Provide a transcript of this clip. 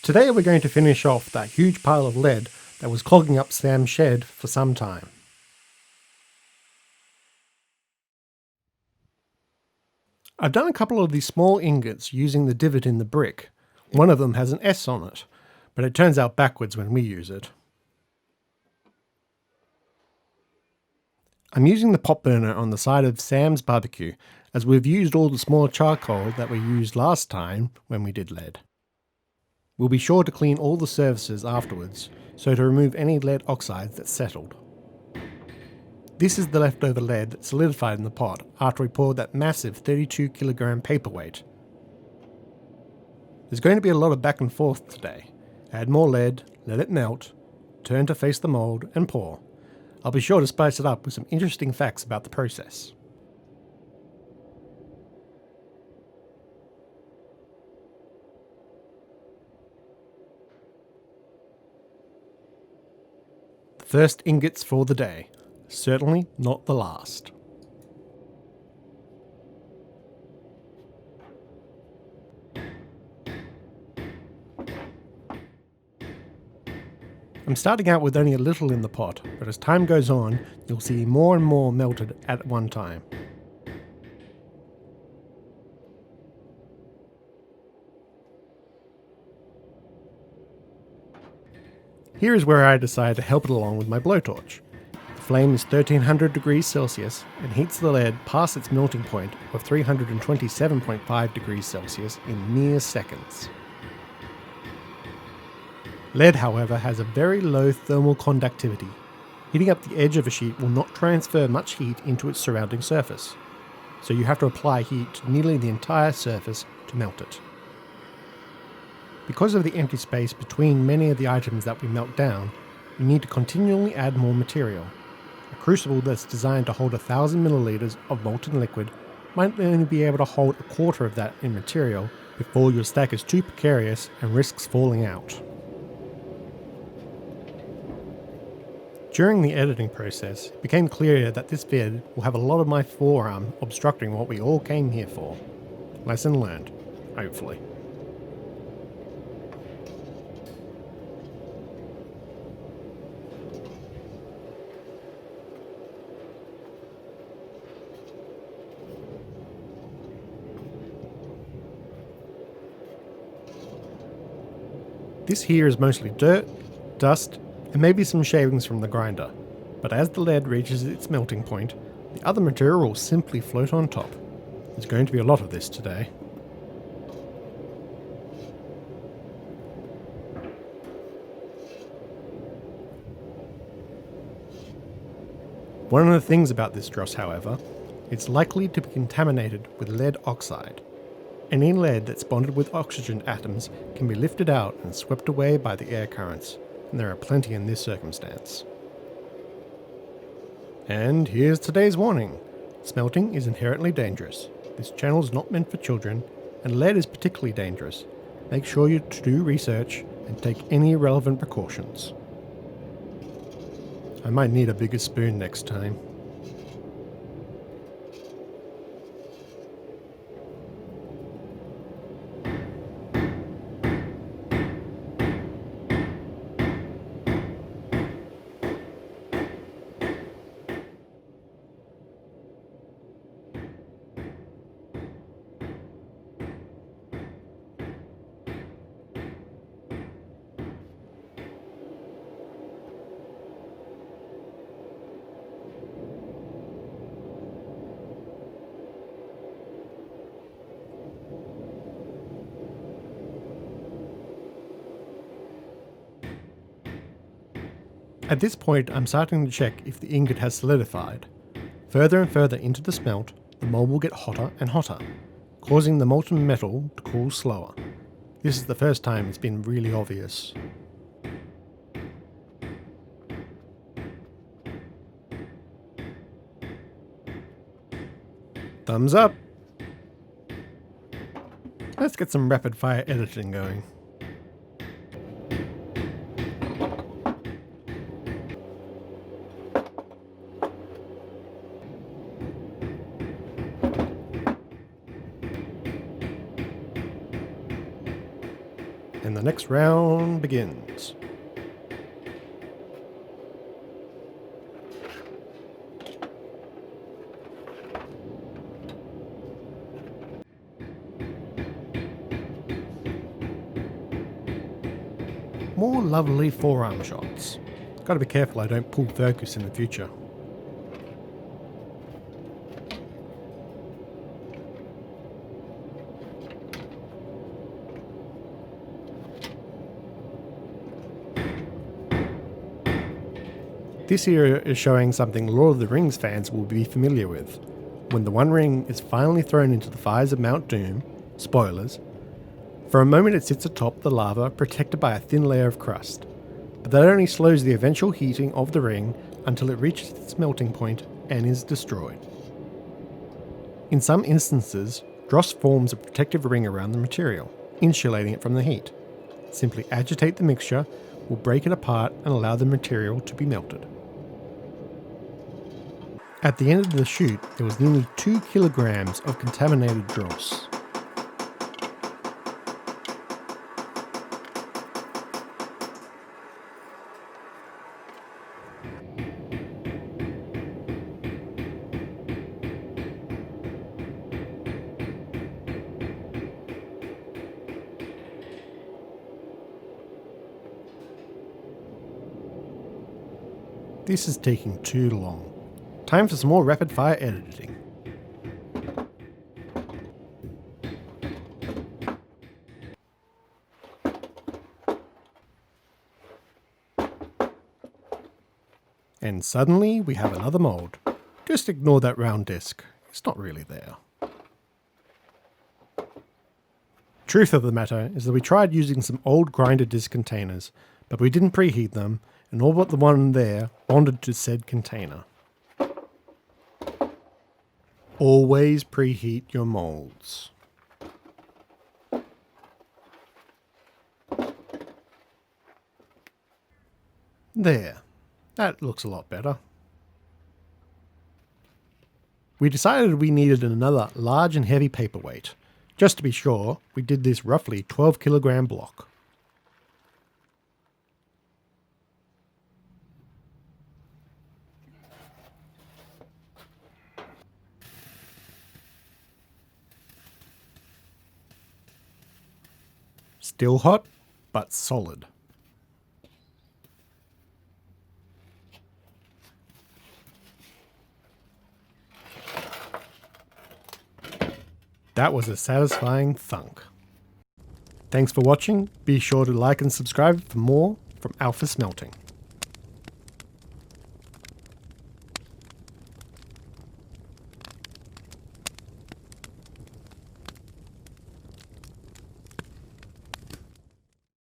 Today we're going to finish off that huge pile of lead that was clogging up Sam's shed for some time. I've done a couple of these small ingots using the divot in the brick. One of them has an S on it, but it turns out backwards when we use it. I'm using the pot burner on the side of Sam's barbecue, as we've used all the small charcoal that we used last time when we did lead. We'll be sure to clean all the surfaces afterwards, so to remove any lead oxides that settled. This is the leftover lead that solidified in the pot after we poured that massive 32 kilogram paperweight. There's going to be a lot of back and forth today. Add more lead, let it melt, turn to face the mould and pour. I'll be sure to spice it up with some interesting facts about the process. The first ingots for the day. Certainly not the last. I'm starting out with only a little in the pot, but as time goes on, you'll see more and more melted at one time. Here is where I decide to help it along with my blowtorch. The flame is 1300 degrees Celsius and heats the lead past its melting point of 327.5 degrees Celsius in mere seconds. Lead, however, has a very low thermal conductivity. Heating up the edge of a sheet will not transfer much heat into its surrounding surface, so you have to apply heat to nearly the entire surface to melt it. Because of the empty space between many of the items that we melt down, we need to continually add more material. A crucible that's designed to hold 1000 milliliters of molten liquid might only be able to hold a quarter of that in material before your stack is too precarious and risks falling out. During the editing process, it became clear that this vid will have a lot of my forearm obstructing what we all came here for. Lesson learned, hopefully. This here is mostly dirt, dust, and maybe some shavings from the grinder, but as the lead reaches its melting point, the other material will simply float on top. There's going to be a lot of this today. One of the things about this dross, however, it's likely to be contaminated with lead oxide. Any lead that's bonded with oxygen atoms can be lifted out and swept away by the air currents, and there are plenty in this circumstance. And here's today's warning. Smelting is inherently dangerous. This channel is not meant for children, and lead is particularly dangerous. Make sure you do research and take any relevant precautions. I might need a bigger spoon next time. At this point, I'm starting to check if the ingot has solidified. Further and further into the smelt, the mold will get hotter and hotter, causing the molten metal to cool slower. This is the first time it's been really obvious. Thumbs up! Let's get some rapid fire editing going. and the next round begins. More lovely forearm shots. Gotta be careful I don't pull focus in the future. This here is showing something Lord of the Rings fans will be familiar with. When the One Ring is finally thrown into the fires of Mount Doom, spoilers, for a moment it sits atop the lava protected by a thin layer of crust, but that only slows the eventual heating of the ring until it reaches its melting point and is destroyed. In some instances, dross forms a protective ring around the material, insulating it from the heat. Simply agitate the mixture, will break it apart and allow the material to be melted. At the end of the shoot, there was nearly 2 kilograms of contaminated dross. This is taking too long. Time for some more rapid fire editing. And suddenly we have another mold. Just ignore that round disc. It's not really there. Truth of the matter is that we tried using some old grinder disc containers, but we didn't preheat them, and all but the one there bonded to said container. Always preheat your molds. There, that looks a lot better. We decided we needed another large and heavy paperweight. Just to be sure, we did this roughly 12 kilogram block. Still hot, but solid. That was a satisfying thunk. Thanks for watching. Be sure to like and subscribe for more from Alpha Smelting.